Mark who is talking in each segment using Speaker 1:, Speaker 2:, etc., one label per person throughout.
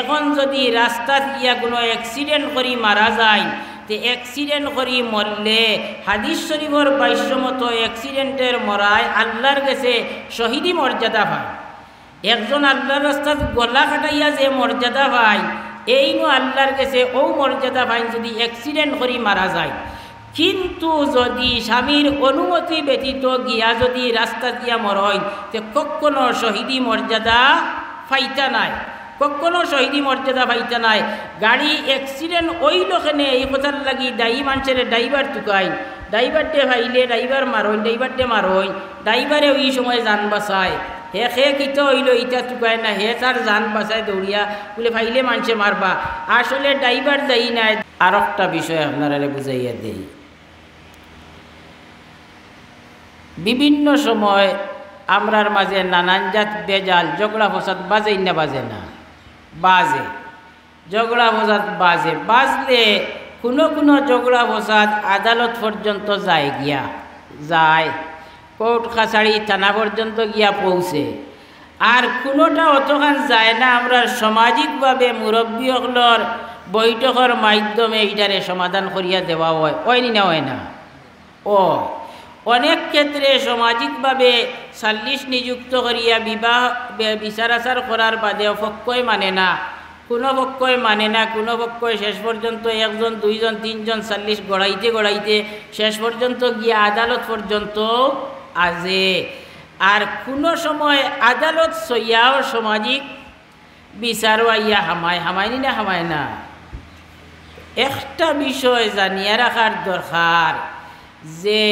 Speaker 1: এখন যদি রাস্তাত গিয়া কোনো অ্যাক্সিডেন্ট করি মারা যায়, তে অ্যাক্সিডেন্ট করি মরলে হাদিস শরীফর ভাষ্য মতো অ্যাক্সিডেন্টের মরায় আল্লাহর কাছে শহীদি মর্যাদা পায়। একজন আল্লাহর রাস্তাত গলা কাটাইয়া যে মর্যাদা পায়, এই নো আল্লাহর কাছে ও মর্যাদা পায় যদি অ্যাক্সিডেন্ট করি মারা যায়। কিন্তু যদি স্বামীর অনুমতি ব্যতীত গিয়া যদি রাস্তা গিয়া মরয়, তে কখনো শহীদি মর্যাদা পাইতা নাই, কখনো শহীদি মর্যাদা পাইতা নাই। গাড়ি অ্যাক্সিডেন্ট ওই লোকেনে এই কথার লাগি দায়ী মানুষের ড্রাইভার টুকায়, ড্রাইভারটে ভাইলে ড্রাইভার মারইন, ড্রাইভারটে মারইন, ড্রাইভারে ওই সময় যান বাঁচায়। হে কিতো হইল ইটা টুকায় না, হে তার যান বাঁচায় দৌড়িয়া বলে ভাইলে মানুষে মারবা। আসলে ড্রাইভার দায়ী নাই। আর একটা বিষয় আপনারা বুঝাইয়া দেই, বিভিন্ন সময় আমরার মাঝে নানান জাত বেজাল ঝগড়া ফসাদ বাজেই না, বাজে না, বাজে, ঝগড়া ফসাদ বাজে। বাজলে কোনো কোনো ঝগড়া ফসাদ আদালত পর্যন্ত যায়, গিয়া যায়, কোর্ট কাছারি থানা পর্যন্ত গিয়া পৌঁছে। আর কোনোটা অতখান যায় না, আমরা সামাজিকভাবে মুরব্বীসকলের বৈঠকের মাধ্যমে এইটারে সমাধান করিয়া দেওয়া হয়, হয়নি না, হয় না? ও অনেক ক্ষেত্রে সামাজিকভাবে সাল্লিশ নিযুক্ত করিয়া বিবাহ বিচার আচার করার বাদেও পক্ষই মানে না, কোনো পক্ষই মানে না, কোনো পক্ষই শেষ পর্যন্ত একজন দুইজন তিনজন সাল্লিশ গড়াইতে গড়াইতে শেষ পর্যন্ত গিয়া আদালত পর্যন্ত আজে। আর কোনো সময় আদালত সইয়াও সামাজিক বিচারও আইয়া হামায়, হামায়নি না, হামায় না। একটা বিষয় জানিয়া রাখার দরকার যে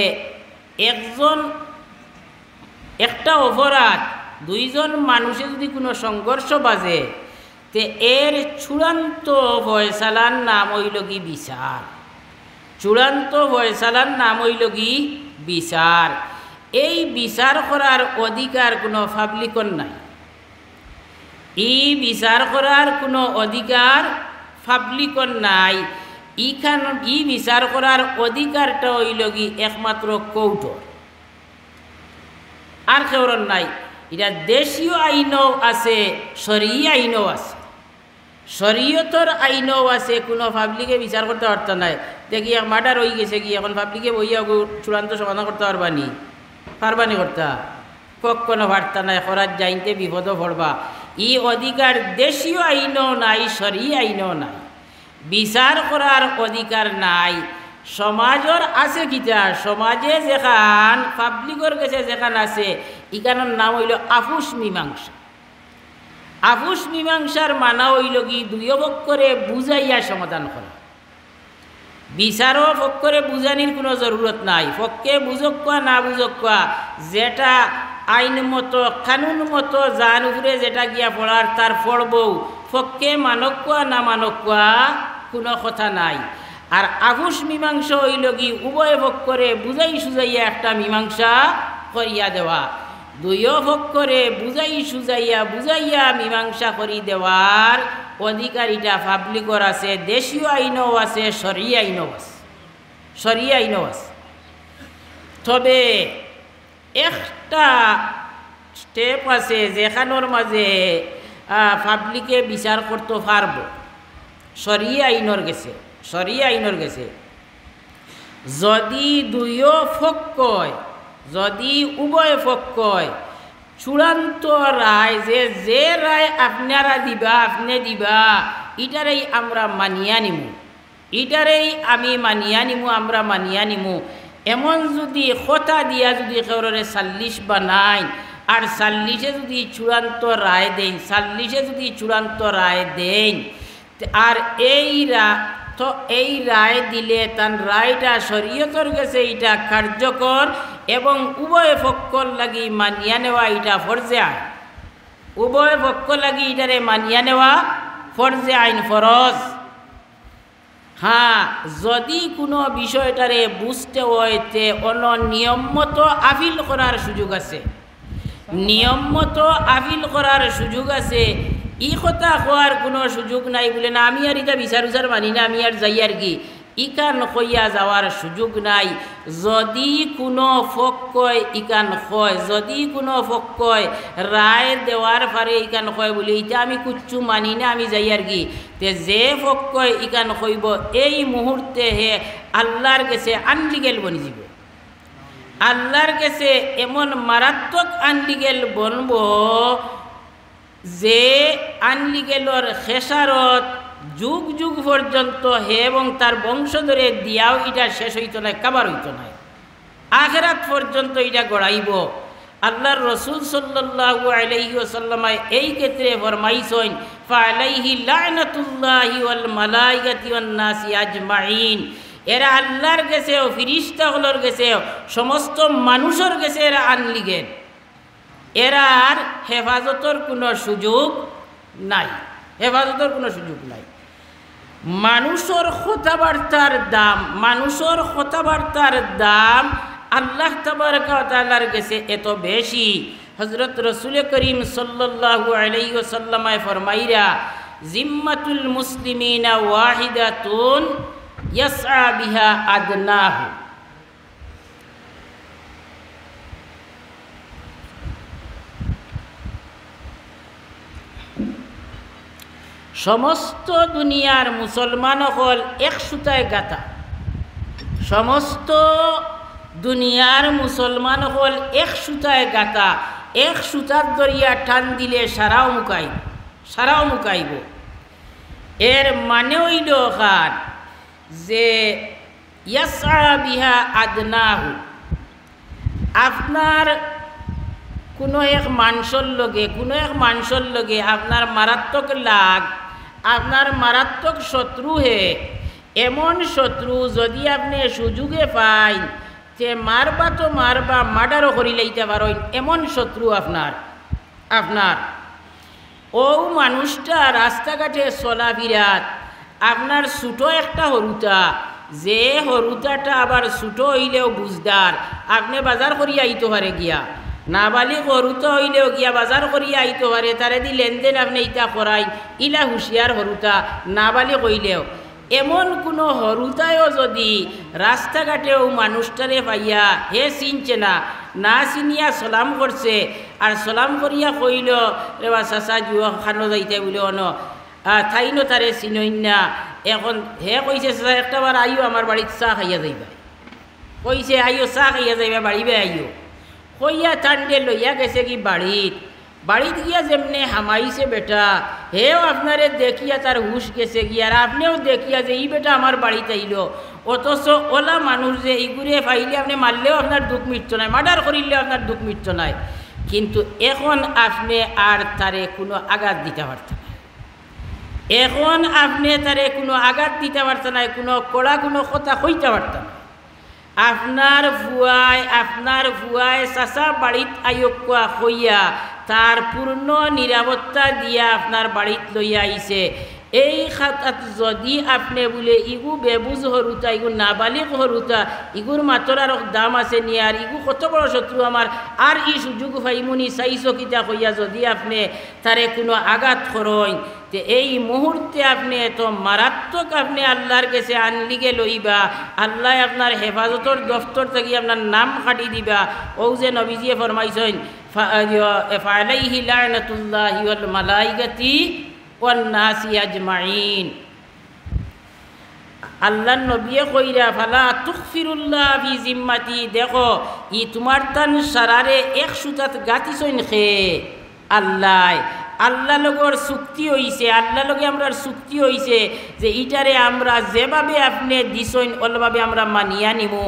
Speaker 1: একটা অপরাধ দুইজন মানুষে যদি কোনো সংঘর্ষ বাজে, তে এর চূড়ান্ত ফয়সালার নাম হইল কি বিচার, চূড়ান্ত ফয়সালার নাম হইল কি বিচার। এই বিচার করার অধিকার কোনো পাবলিকর নাই, এই বিচার করার কোনো অধিকার পাবলিকর নাই। ই বিচার করার অধিকারটা হইল কি একমাত্র কোর্টর, আর কেউর নাই। এটা দেশীয় আইনও আছে, শরীয় আইনও আছে, শরীয়তর আইনও আছে। কোনো পাবলিকে বিচার করতে পারত নাই, দেখি মার্ডার হয়ে গেছে কি এখন পাবলিকে বইয়া চূড়ান্ত সমাধান করতে পারবানি, পারবানি করতা কখনো পারতা নাই, করার যাইতে বিপদও পড়বা। ই অধিকার দেশীয় আইনও নাই, শরীয় আইনও নাই, বিচার করার অধিকার নাই। সমাজের আছে কিতা, সমাজে যেখান পাবলিকের কাছে যেখান আছে, ইখানের নাম হইল আফুস মীমাংসা। আফুস মীমাংসার মানা হইল কি দুই পক্ষরে বুঝাইয়া সমাধান করা। বিচারও পক্ষরে বুঝানির কোনো জরুরত নাই, পক্ষে বুঝক কোয়া না বুঝক কোয়া, যেটা আইন মতো কানুন মতো যার উপরে যেটা গিয়া পড়ার তার পড়বও, পক্ষে মানক কোয়া না মানক কোয়া কোনো কথা নাই। আর আফুস মীমাংসা হইল কি উভয় পক্ষরে বুঝাই সুজাইয়া একটা মীমাংসা করিয়া দেওয়া। দুই পক্ষরে বুঝাই সুজাইয়া বুঝাইয়া মীমাংসা করি দেওয়ার অধিকারিতা পাবলিকর আছে, দেশীয় আইনও আছে, শরীয় আইনও আছে, শরীয় আইনও আছে। তবে একটা স্টেপ আছে যেখানোর মাঝে পাবলিকে বিচার করতে পারব, শরীয় আইনর গেছে, শরীয় আইনর গেছে। যদি দুইও পক্ষই, যদি উভয় পক্ষই চূড়ান্ত রায় যে রায় আপনারা দিবা আপনি দিবা, এটারেই আমরা মানিয়া নিমু, এটারেই আমি মানিয়া নিমু, আমরা মানিয়া নিমু, এমন যদি কথা দিয়া যদি কেউরে সাল্লিশ বানাই, আর সাল্লিশে যদি চূড়ান্ত রায় দেন, সাল্লিশে যদি চূড়ান্ত রায় দেন, আর এই রায় দিলে তার রায়টা শরীয়তর কাছে এটা কার্যকর এবং উভয় পক্ষর লাগি মানিয়া নেওয়া এটা ফরজে আইন, উভয় পক্ষ লাগি এটারে মানিয়া নেওয়া ফরজে আইন, ফরজ। হ্যাঁ, যদি কোনো বিষয়টারে বুঝতে হইতে অন্য নিয়ম মতো আপিল করার সুযোগ আছে, নিয়ম মতো আপিল করার সুযোগ আছে। ই কথা হওয়ার কোনো সুযোগ নাই বলে না আমি আর এটা বিচার উচার মানি না, আমি আর যাই আর কি, ইকান কইয়া যাওয়ার সুযোগ নাই। যদি কোনো ফক কয় ইকান কয়, যদি কোনো ফক কয় রায় দেওয়ার পারে ইকান কয় বলে এটা আমি কুচ্ছু মানি না, আমি যাই আর কি। তে যে ফক কয় ইকান কইব এই মুহূর্তে হে আল্লাহর কাছে আনলিগেল বনি যাব। আল্লাহর কাছে এমন মারাত্মক আনলিগেল বনব যে আনলিগেলর খেসারত যুগ যুগ পর্যন্ত হে এবং তার বংশধরে দিয়াও এটা শেষ হইত না, কাবার হইত না, আখিরাত পর্যন্ত এটা গড়াইব। আল্লাহর রসুল সাল্লাল্লাহু আলাইহি ওয়াসাল্লাম এই ক্ষেত্রে ফরমাইছেন ফালাইহি লানাতুল্লাহি ওয়াল মালাইকাতি ওয়ান নাসি আজমাইন। এরা আল্লাহর কাছেও ফিরিস্তাগুলোর কাছেও সমস্ত মানুষের কাছে এরা আনলিগেন, এরা আর হেফাজতর কোনো সুযোগ নাই, হেফাজতর কোনো সুযোগ নাই। মানুষের কথাবার্তার দাম, মানুষের কথাবার্তার দাম আল্লাহ তাবারক ওয়া তাআলার কাছে এত বেশি। হযরত রাসূল করিম সাল্লাল্লাহু আলাইহি ওয়াসাল্লাম ফরমাইরা জিম্মাতুল মুসলিমিনা ওয়াহিদাতুন ইয়াসআ বিহা আদনাহু। সমস্ত দুনিয়ার মুসলমান হল এক সুতায় গাঁথা, সমস্ত দুনিয়ার মুসলমান হল এক সুতায় গাঁথা। এক সুতার দরিয়া টান দিলে সারাও মুকাইব, সারাও মুকাইব। এর মানে হইল খান যে ইয়াসআ বিহা আদনাহু, আপনার কোনো এক মানুষের লগে, কোনো এক মানুষের লগে আপনার মারাত্মক লাগ, আপনার মারাত্মক শত্রু হে। এমন শত্রু যদি আপনি সুযোগে পাইন যে মারবা তো মারবা, মার্ডারও করি লাইতে পারেন, এমন শত্রু আপনার আপনার ও মানুষটা রাস্তাঘাটে চলাফিরাত আপনার ছোটো একটা হরুতা, যে হরুতাটা আবার ছোটো হইলেও বুঝদার, আপনি বাজার করিয়া আইতে পারে গিয়া, নাবালিক হরুতা হইলেও গিয়া বাজার করিয়া আইতে পারে, তারে দি লেনদেন আপনি ইটা করাই, ইলা হুঁশিয়ার হরুতা নাবালিক হইলেও। এমন কোনো হরুতায়ও যদি রাস্তাঘাটেও মানুষটারে পাইয়া হে চিনছে না, না চিনিয়া সালাম করছে, আর সালাম করিয়া কইল রে বা চাচা জুয়া খানো যাইতে বলে অন থাইনো তারে চিনই না। এখন হে কইছে চাচা একটা বার আইও আমার বাড়িত চাহ খাইয়া যাইবা, কইছে আইও চাহ খাইয়া যাইবা, বাড়িবে আইও কইয়া টান্ডে লইয়া গেছে কি বাড়িত। বাড়িত গিয়া যেমনে হামাইছে বেটা, হেও আপনারে দেখিয়া তার হুশ গেছে গিয়া, আর আপনিও দেখিয়া যে এই বেটা আমার বাড়িতে আইল। অথচ ওলা মানুষ যে এইগুড়ে পাইলে আপনি মারলেও আপনার দুঃখ মিটত নাই, মার্ডার করিলেও আপনার দুঃখ মিটত নাই, কিন্তু এখন আপনি আর তারে কোনো আঘাত দিতে পারতেন না, এখন আপনি তারে কোনো আঘাত দিতে পারতেন না, কোনো কড়া কোনো কথা কইতে পারতেন না। আপনার ভুয়ায় চাচা বাড়িত আয়োগা হইয়া তার পূর্ণ নিরাপত্তা দিয়া আপনার বাড়িত লইয়া আইছে। এই খাতাত যদি আপনি বলে ইগু বেবুজ হরুতা, ইগু নাবালিক হরুতা, ইগুর মাতর আর দাম আছে নি, আর ইগু কত বড় শত্রু আমার, আর ই সুযোগ পাইমুনি চাইছো কিতা হইয়া যদি আপনি তারে কোনো আঘাত করেন, তে এই মুহূর্তে আপনি এত মারাত্মক আপনি আল্লাহর কাছে আনলিগে লইবা, আল্লাহ আপনার হেফাজতর দফতর থেকে আপনার নাম কাটি দিবা। ও যে নবীজিয়ে ফরমাইছেন ফালাইহি লানাতুল্লাহি ওয়াল মালাইকাতি ওয়ান নাসি আজমাইন। আল্লাহ নবিয়ে কইরা ফালা তুগফিরুল্লাহ ফি জিম্মাতি, দেখো ই তোমার তান সারারে এক সুতাত গাতিছইন খে আল্লাহ, আল্লাহ লগর চুক্তি হইছে, আল্লাহ লগে আমরার চুক্তি হইছে যে ইটারে আমরা যেভাবে আপনি দিছইন ওভাবে আমরা মানিয়া নিমু।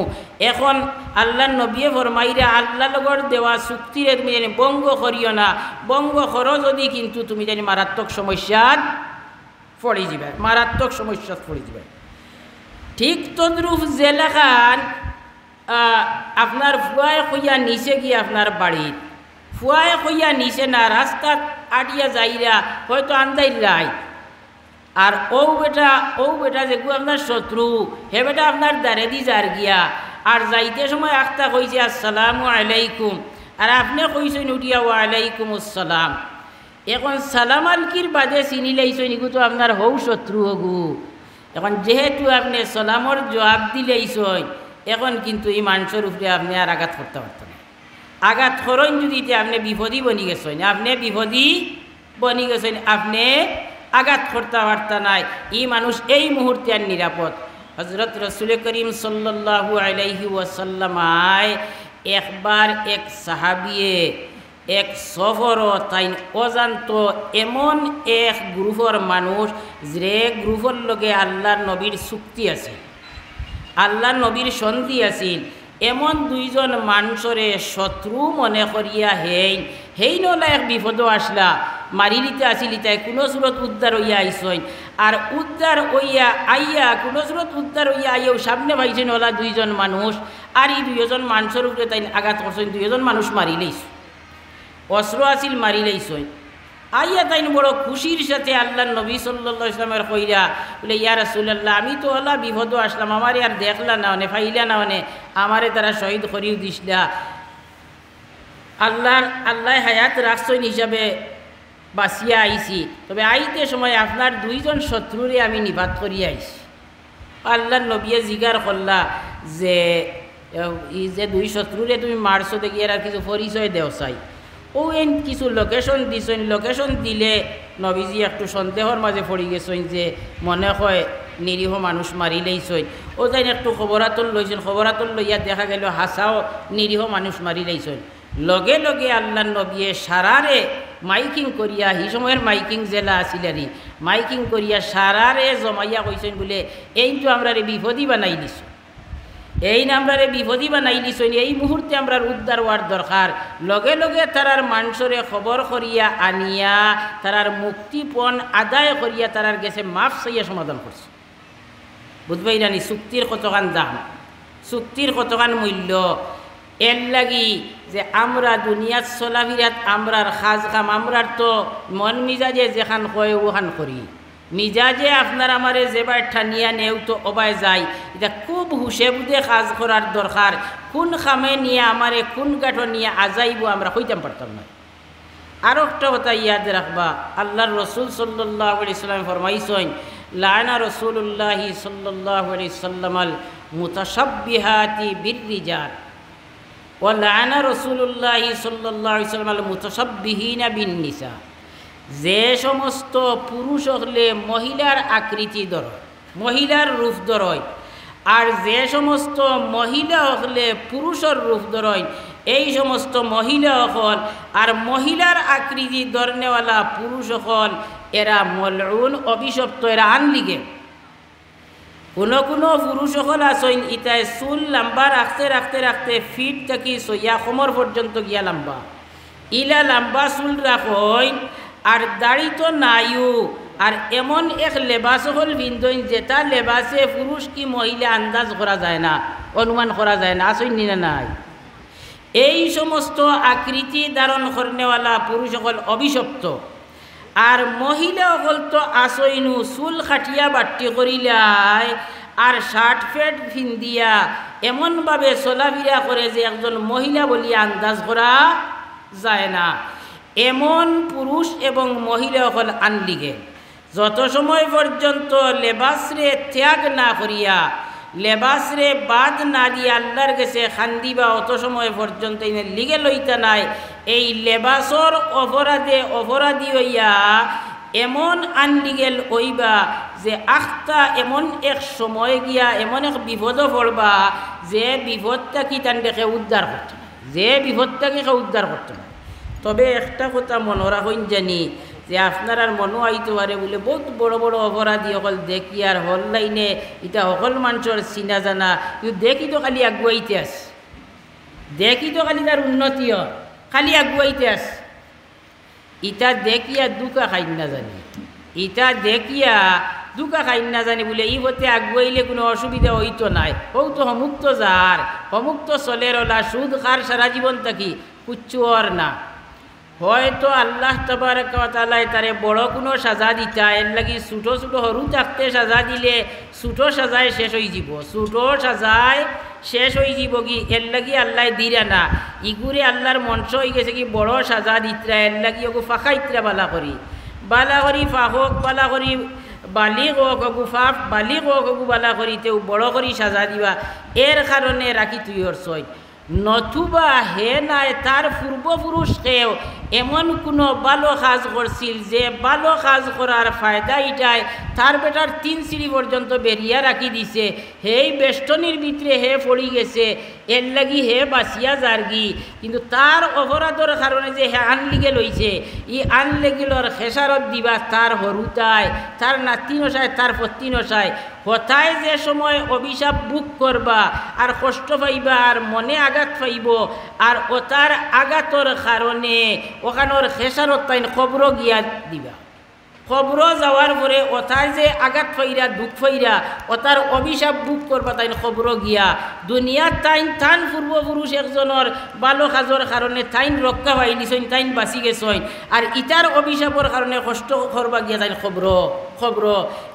Speaker 1: এখন আল্লাহ নবিয়ে ফরমাইরা আল্লাহ লগর দেওয়া চুক্তিরে তুমি জানি বঙ্গ করিও না, বঙ্গ করো যদি কিন্তু তুমি জানি মারাত্মক সমস্যাত পড়ে যাবে, মারাত্মক সমস্যাত পড়ে যাবে। ঠিক তদ্রুপ জেলাখান আপনার ফুয়ায় কইয়া নিচে গিয়ে আপনার বাড়িত, ফুয়ায় কইয়া নিচে না রাস্তাত আটিয়া যাইরা হয়তো আন্দাই রাই, আর ও বেটা যেগু আপনার শত্রু হে বেটা আপনার দ্বারে দি যার গিয়া, আর যাইতে সময় আখতা কইছে আসসালামু আলাইকুম, আর আপনি কইছেন উঠিয়া ওয়ালাইকুম আসসালাম। এখন সালাম আলকির বাদে চিনি লাইছেন ইগু তো আপনার হৌ শত্রু হগু, এখন যেহেতু আপনি সালামর জবাব দিলেইছই, এখন কিন্তু এই মানুষের উপরে আপনি আর আঘাত করতে পারতেন না। আঘাত করেন যদি আপনি বিপদী বনি গেছেন, আপনি বিপদী বনি গেছেন, আপনি আঘাত করতে পারতেন নাই। এই মানুষ এই মুহূর্তে আর নিরাপদ। হজরত রসুল করিম সাল্লাল্লাহু আলাইহি ওয়াসাল্লামায় একবার এক সাহাবিয়ে এক সফর তাই অজান্ত এমন এক গ্রুপর মানুষ যে গ্রুপর লগে আল্লাহর নবীর চুক্তি আছে, আল্লাহর নবীর সন্ধি আছিল, এমন দুইজন মানুষরে শত্রু মনে করিয়া হেই নলা এক বিপদ আসলা মারিলিতে আসিল, তাই কোনো সুরত উদ্ধার হইয়া আইসইন। আর উদ্ধার হইয়া আইয়া কোনো সুরত উদ্ধার হইয়া আইয়াও সামনে পাইছেন ওলা দুইজন মানুষ, আর এই দুইজন মানুষের উপরে তাই আঘাত করছেন, দুইজন মানুষ মারিলেইছ, অস্ত্র আসিল মারিলেইছই। আইয়া তাই বড় খুশির সাথে আল্লাহ নবী সাল্লাল্লাহু আলাইহি ওয়াসাল্লামের কইরা বলে, ইয়া রাসূলুল্লাহ, আমি তো ওলা বিপদ আসলাম, আমারে আর দেখলা না মানে ফাইলা না মানে আমারে তারা শহীদ করিও দিসলা, আল্লাহ হায়াত রাখছইন হিসাবে বাঁচিয়া আইছি, তবে আইতে সময় আপনার দুইজন শত্রুরে আমি নিপাত করিয়া আইছি। আল্লাহর নবীয়ে জিগার করলা যে এই যে দুই শত্রুরে তুমি মারছো দেখি এরা কিছু পরিচয় দেও চাই। ও এন কিছু লোকেশন দিছেন, লোকেশন দিলে নবীজি একটু সন্দেহর মাঝে পড়ি গেছেন যে মনে হয় নিরীহ মানুষ মারিলেইছই। ও তাই একটু খবরাতল লইছেন, খবরাতল লইয়া দেখা গেল হাসাও নিরীহ মানুষ মারিলেইছই। লগে লগে আল্লাহ নবীয়ে সারারে মাইকিং করিয়া, এই সময়ের মাইকিং জেলা আসিলারি, মাইকিং করিয়া সারারে জমাইয়া কইছেন বলে এইটো আমরা বিপদী বানাই দিছো, এই নামরারে বিপদী বানাই দিছেন, এই মুহূর্তে আমরা উদ্ধার হওয়ার দরকার। লগে লগে তারার মানুষরে খবর করিয়া আনিয়া তারার মুক্তিপণ আদায় করিয়া তারার গেছে মাফ চাইয়া সমাধান করছে। বুঝবাই জানি চুক্তির কতখান দাম, চুক্তির কতখান মূল্য। এর লাগি যে আমরা দুনিয়াত চলাফিরাত আমরার খাজ খাম, আমরার তো মন মিজাজে যেখান কয় ওখান করি, মিজাজে আপনার আমারে যেবার ঠানিয়া নেও তো অবায় যায়। এটা খুব হুসে বুঝে কাজ করার দরকার, কোন খামে নিয়ে আমারে কোন গাঠো নিয়ে আজাইব আমরা হইতাম পারতাম না। আরও একটা কথা ইয়াদ রাখবা, আল্লাহর রসুল সাল্লাল্লাহু আলাইহি সাল্লাম ফরমাইছেন, লানা রাসূলুল্লাহি সাল্লাল্লাহু আলাইহি সাল্লাম আল মুতাশাব্বিহাতি বিররিজাল ওয়া লানা রাসূলুল্লাহি সাল্লাল্লাহু আলাইহি সাল্লাম আল মুতাশাব্বিহিনা বিন্নিসা। যে সমস্ত পুরুষ হলে মহিলার আকৃতি ধরয়, মহিলার রূপ ধরয়, আর যে সমস্ত মহিলা হলে পুরুষের রূপ ধরয়, এই সমস্ত মহিলা হল আর মহিলার আকৃতি ধরনেওয়ালা পুরুষ হল এরা মলউন অভিশপ্ত, এরা আনলিগে। কোনো পুরুষ হল আসইন ইতায় চুল লম্বা রাখতে রাখতে রাখতে ফিট থাকি সইয়া কোমর পর্যন্ত গিয়া লম্বা, ইলা লম্বা চুল রাখইন আর দাড়ি তো নাইও, আর এমন এক লেবাস হল বিন্দইন যেটা লেবাসে পুরুষ কি মহিলা আন্দাজ করা যায় না, অনুমান করা যায় না, আসইন না নাই। এই সমস্ত আকৃতি ধারণ করনেওয়ালা পুরুষ হল অভিশপ্ত, আর মহিলা হল তো আসইনু চুল খাটিয়া বাট্টি করিলাই আর শার্ট ফেট ফিন্দিয়া এমনভাবে চলাফেরা করে যে একজন মহিলা বলিয়া আন্দাজ করা যায় না। এমন পুরুষ এবং মহিলা হল আনলিগে। যত সময় পর্যন্ত লেবাসরে ত্যাগ না করিয়া, লেবাসরে বাদ না দিয়ে আল্লাহর কাছে খান্দিবা, অত সময় পর্যন্ত লিগে লইতা নাই। এই লেবাসর অপরাধী হইয়া এমন আনলিগেল হইবা যে আখতা এমন এক সময় গিয়া এমন এক বিপদ পড়বা যে বিপদটাকে তান দেখে উদ্ধার করতে না, যে বিপদটাকে উদ্ধার করতে না। তবে একটা কথা মনে রাখুন জানি যে আপনার আর মনও আইতে পারে বলে বহুত বড় বড় অপরাধী সকল দেখি আর হল লাইনে এটা সকল মানুষের চিনা জানা, কিন্তু দেখি তো খালি আগুয়াইতে আস, দেখি তো খালি তার উন্নতি হয়, খালি আগুয়াইতে আস। ইটা দেখিয়া দুকা খাইন না জানি, ইটা দেখিয়া দুকা খাইন না জানি বলে ই হতে আগুয়াইলে কোনো অসুবিধা হইতো নাই। হৌ তো সমুক্ত যার সমুক্ত চলের ওলা সুদ খার সারা জীবন থাকি কুচ্ছু আর না। হয়তো আল্লাহ তাবারক ওয়া তাআলা তারে বড় কোনো সাজা দিতা, এর লাগি ছোটো ছোটো সরু থাকতে সাজা দিলে ছোটো সাজায় শেষ হয়ে যাব, ছোটো সাজায় শেষ হয়ে যাব কি এর লাগি আল্লাহ দিরা না। ইগুরে আল্লাহর মঞ্চ হয়ে গেছে কি বড় সাজা দিতরা, এর লাগি ওগো ফাঁকা ইতরা বালা করি ফাঁক বালা করি বালিগ হোক অগু ফাফ বালিগ হোক অগু বালা করিতেও বড় করি সাজা দিবা এর কারণে রাখি তুই অর্চই নতুবা হে নাই তার পূর্বপুরুষকেও এমন কোনো ভালো কাজ করছিল যে ভালো কাজ করার ফায়দা এটাই তার বেটার 3 সিঁড়ি পর্যন্ত বেরিয়া রাখি দিছে হেই বেষ্টনীর ভিতরে হে পড়ি গেছে এর লাগি হে বাঁচিয়া যারগি কিন্তু তার অপরাধের কারণে যে হে আনলিগে লইছে ই আনলেগিলর খেসারত দিবা তার হরুতায় তার নাতি নসায় তার পত্নী নসায় হতায় যে সময় অভিশাপ বুক করবা আর কষ্ট পাইবা আর মনে আঘাত পাইব আর ওতার আঘাতর কারণে ওখানোর খেসারত তাইন খবর গিয়া দিবা খবর যাওয়ার পরে ওতার যে আঘাত পাইরা দুঃখ পাইরা ওতার অভিশাপ বুক করবা তাইন খবর গিয়া দুনিয়ার তাইন তান পূর্বপুরুষ একজনের ভালো কাজর কারণে তাইন রক্ষা পাই দিছইন তাইন বাঁচি গেছইন আর ইটার অভিশাপর কারণে কষ্ট করবা গিয়া তাইন খবর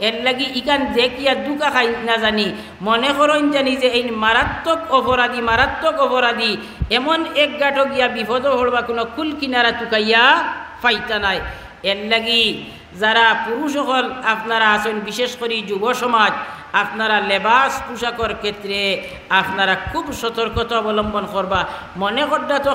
Speaker 1: এর লাগি ইকান দেখিয়া দুকা খাই না জানি মনে করেন জানি যে এই মারাত্মক অপরাধী এমন এক গাঁটো গিয়া বিপদ হড়বা কোনো কুল কিনারা টুকাইয়া পাইতা নাই এর লাগি যারা পুরুষ সকল আপনারা আছেন বিশেষ করে যুব সমাজ আপনারা লেবাস পোশাকর ক্ষেত্রে আপনারা খুব সতর্কতা অবলম্বন করবা মনে করটা তো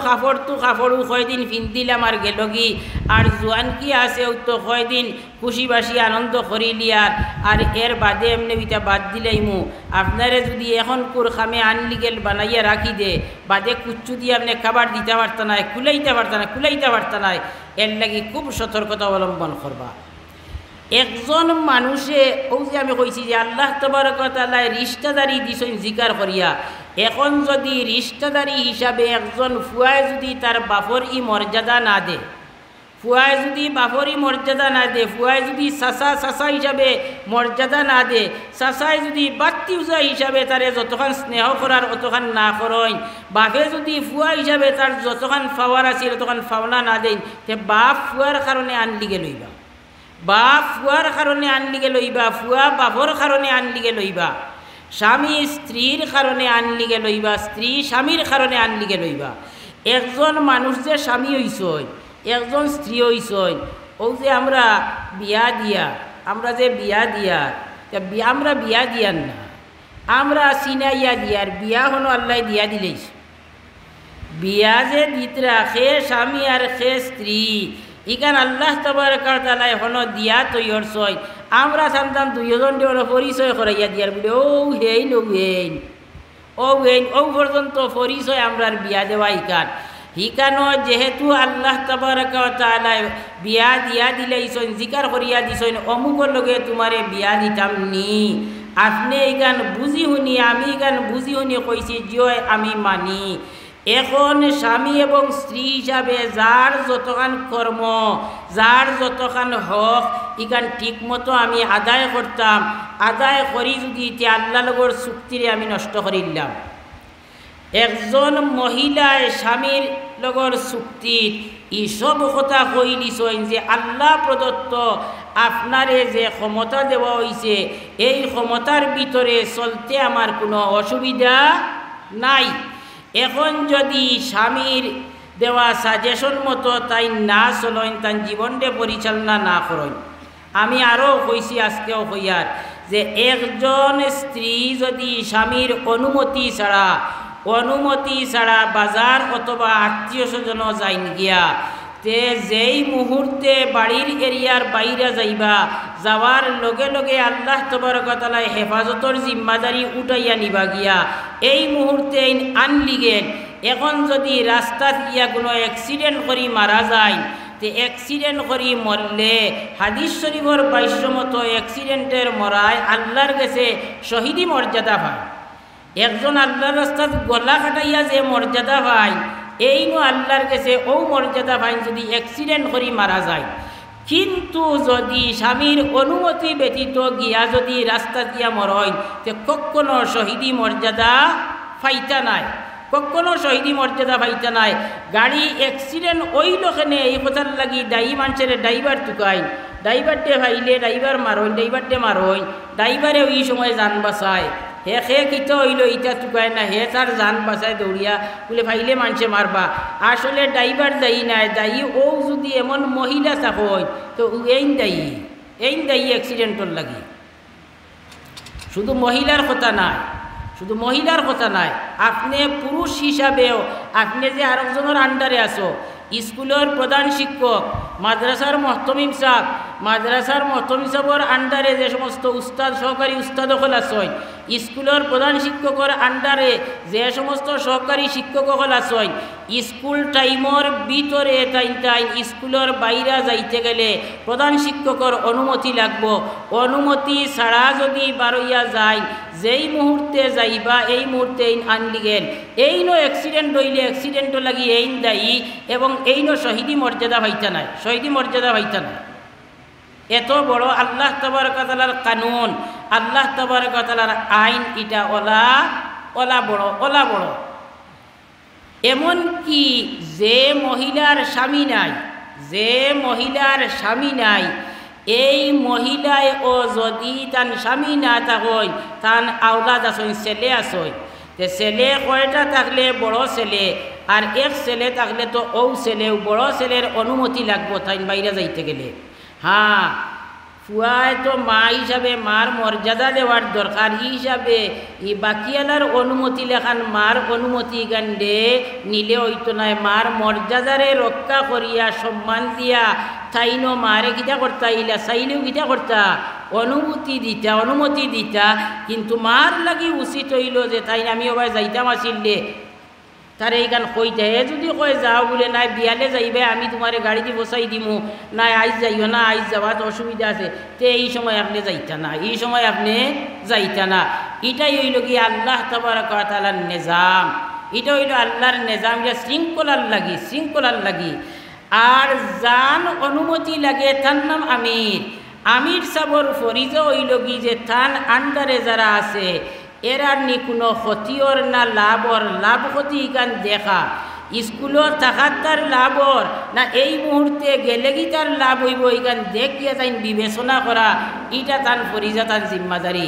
Speaker 1: কাপড়ও কয়দিন পিন্ধিলাম আর গেল কি আর জোয়ান কি আছে তো কয়দিন খুশিবাসি আনন্দ করিলিয়ার আর এর বাদে এমনি বিটা বাদ দিলাইমু আপনারে যদি এখন কোর খামে আনলি গেল বানাইয়া রাখি দে বাদে কুচ্চু দিয়ে আপনি খাবার দিতে পারত না কুলাইতে পারত না এর লাগি খুব সতর্কতা অবলম্বন করবা একজন মানুষে ও যে আমি কইছি যে আল্লাহ তাবারক ওয়া তাআলা রিশতাদারি দিছেন জিকার করিয়া এখন যদি রিশতাদারি হিসাবে একজন ফুয়ায় যদি তার বাপর মর্যাদা না দে ফুয়ায় যদি বাপরই মর্যাদা না দে ফুয়ায় যদি চাচা হিসাবে মর্যাদা না দে চাচায় যদি বাত্তি উজা হিসাবে তারে যতখান স্নেহ করার অতখান না করেন বাপে যদি ফুয়া হিসাবে তার যতখান ফাওয়ার আছে ততখান ফাওনা না দেন তে বাপ ফুয়ার কারণে আনলিগে লইবা বাপ ফুয়ার কারণে আনলিগে লইবা ফুয়া বাপর কারণে আনলিগে লইবা স্বামী স্ত্রীর কারণে আনলিগে লইবা স্ত্রী স্বামীর কারণে আনলিগে লইবা একজন মানুষ যে স্বামী হইছই একজন স্ত্রী হইছই ও যে আমরা বিয়া দিয়া আমরা বিয়া দিয়ার না আমরা চিনাইয়া দিয়ার বিয়া হনো আল্লাহ দিয়া দিলেইছ বিয়া যে দিতরা সে স্বামী আর সে স্ত্রী ইকান আল্লাহ তাবারক ওয়া তাআলা হনো দিয়া তৈয়র ছয় আমরা সান্তান দুইজন দেওয়ার পরিচয় করাইয়া দিয়ার বলে ও পর্যন্ত পরিচয় আমরার বিয়া দেওয়া হিকানো যেহেতু আল্লাহ তাবারক ওয়া তাআলা বিয়া দিয়া দিলাইছেন জিকার করিয়া দিছেন অমুকর লগে তোমারে বিয়া দিতাম নি আপনি ইগান বুঝি শুনি আমি ইগান বুঝি শুনি কইছি জয় আমি মানি এখন স্বামী এবং স্ত্রী হিসাবে যার যতখান কর্ম যার যতখান হক ইগান ঠিক মতো আমি আদায় করতাম আদায় করি যদি এতিয়া আল্লাহ লগর চুক্তিরে আমি নষ্ট করিলাম একজন মহিলায় স্বামীর লগর চুক্তিত এইসব কথা কই দিছেন যে আল্লাহ প্রদত্ত আপনারে যে ক্ষমতা দেওয়া হয়েছে এই ক্ষমতার ভিতরে চলতে আমার কোনো অসুবিধা নাই এখন যদি স্বামীর দেওয়া সাজেশন মতো তাই না চলেন তাই জীবনটা পরিচালনা না করেন আমি আরও কইছি আজকেও কইয়ার যে একজন স্ত্রী যদি স্বামীর অনুমতি ছাড়া বাজার অথবা আত্মীয় স্বজন যাইন গিয়া তে যেই মুহূর্তে বাড়ির এরিয়ার বাইরে যাইবা যাওয়ার লগে লগে আল্লাহ তাবারক ওয়া তাআলা হেফাজতর জিম্মাদারি উঠাইয়া নিবা গিয়া এই মুহূর্তে আনলিগেন এখন যদি রাস্তাত গিয়া কোনো অ্যাক্সিডেন্ট করি মারা যায় তে অ্যাক্সিডেন্ট করি মরলে হাদিস শরীফর ভাষ্যমত অ্যাক্সিডেন্টের মরায় আল্লাহর কাছে শহীদি মর্যাদা পায় একজন আল্লাহর রাস্তাত গলা কাটাইয়া যে মর্যাদা পায় এই নো আল্লাহর কাছে ও মর্যাদা পায় যদি অ্যাক্সিডেন্ট করি মারা যায় কিন্তু যদি স্বামীর অনুমতি ব্যতীত গিয়া যদি রাস্তা গিয়া মরয় তে কখনো শহীদি মর্যাদা পাইতা নাই গাড়ি অ্যাক্সিডেন্ট ওই লোকেনে এই কথার লাগি দায়ী মানুষের ড্রাইভার টুকাই ড্রাইভারটে ভাইলে ড্রাইভার মারইন ড্রাইভারে ওই সময় যান বাঁচায় হে কিতো হইল ইটা টুকায় না হে তার যান বাঁচায় দৌড়িয়া বলে ভাইলে মানুষে মারবা আসলে ড্রাইভার দায়ী নাই দায়ী ও যদি এমন মহিলা থাকয় তো এই দায়ী এই দায়ী অ্যাক্সিডেন্টর লাগি। শুধু মহিলার কথা নাই, শুধু মহিলার কথা নাই, আপনি পুরুষ হিসাবেও আপনি যে আরেকজনের আন্ডারে আছো, স্কুলের প্রধান শিক্ষক, মাদ্রাসার মহতমিম সাহেব, মাদ্রাসার মহতমিম সাহেবের আন্ডারে যে সমস্ত উস্তাদ সহকারী উস্তাদ সকল আছেন, স্কুলের প্রধান শিক্ষকের আন্ডারে যে সমস্ত সহকারী শিক্ষক সকল আছেন, স্কুল টাইমর ভিতরে তাই স্কুলের বাইরে যাইতে গেলে প্রধান শিক্ষকের অনুমতি লাগব। অনুমতি ছাড়া যদি বারইয়া যায়, যেই মুহূর্তে যাইবা এই মুহূর্তে আনলি গেল, এইনো অ্যাক্সিডেন্ট হইলে অ্যাক্সিডেন্টও লাগি এইন দায়ী এবং এইনো শহীদি মর্যাদা হইতা নাই, শহীদি মর্যাদা হইতা নাই। এত বড় আল্লাহ তাবারক ওয়া তাআলার কানুন, আল্লাহ তাবারক ওয়া তাআলার আইন, এটা ওলা বড়। এমন কি যে মহিলার স্বামী নাই, যে মহিলার স্বামী নাই, এই মহিলায় ও যদি তান স্বামী না থাকয়, তান আওলাদ আসই, ছেলে আসই, তে ছেলে কয়টা থাকলে বড় ছেলে, আর এক ছেলে থাকলে তো ও ছেলেও বড় ছেলের অনুমতি লাগবো তাই বাইরে যাইতে গেলে। হ্যাঁ, ফুয়ায় তো মা হিসাবে মার মর্যাদা দেওয়ার দরকার, ই হিসাবে ই বাকিয়ালার অনুমতি লেখান মার অনুমতি গান্ডে নিলে হইতো নাই। মার মর্যাদারে রক্ষা করিয়া সম্মান দিয়া তাইনো মারে কিতা করতা, ইলা চাইলেও কিতা করতা, অনুমতি দিতা। কিন্তু মার লাগি উচিত হইল যে তাই আমি ওবার যাইতাম আসিলে তার এইখান কইতে, হে যদি কয় যাও বলে, নাই বিয়ালে যাইবে আমি তোমার গাড়িতে বসাই দিমু, নাই আইজ যাইও না, আইজ যাওয়া তো অসুবিধা আছে, তে এই সময় আপনি যাইতা না, এই সময় আপনি যাইতা না। এটাই হইল কি আল্লাহ তাবারক ওয়া তাআলার নিজাম, এটা হইল আল্লাহর নিজাম, যে শৃঙ্খলার লাগি। আর যান অনুমতি লাগে তার নাম আমির। আমির সাবর ফরিজা হইল কি যে তান আন্ডারে যারা আছে এরার নি কোনো ক্ষতির না লাভর, লাভ ক্ষতি ইকান দেখা, স্কুলত থাকার তার লাভর না এই মুহূর্তে গেলে কি তার লাভ হইব, ইকান দেখিয়া তাই বিবেচনা করা, এটা তান ফরিজা, তান জিম্মাদারি।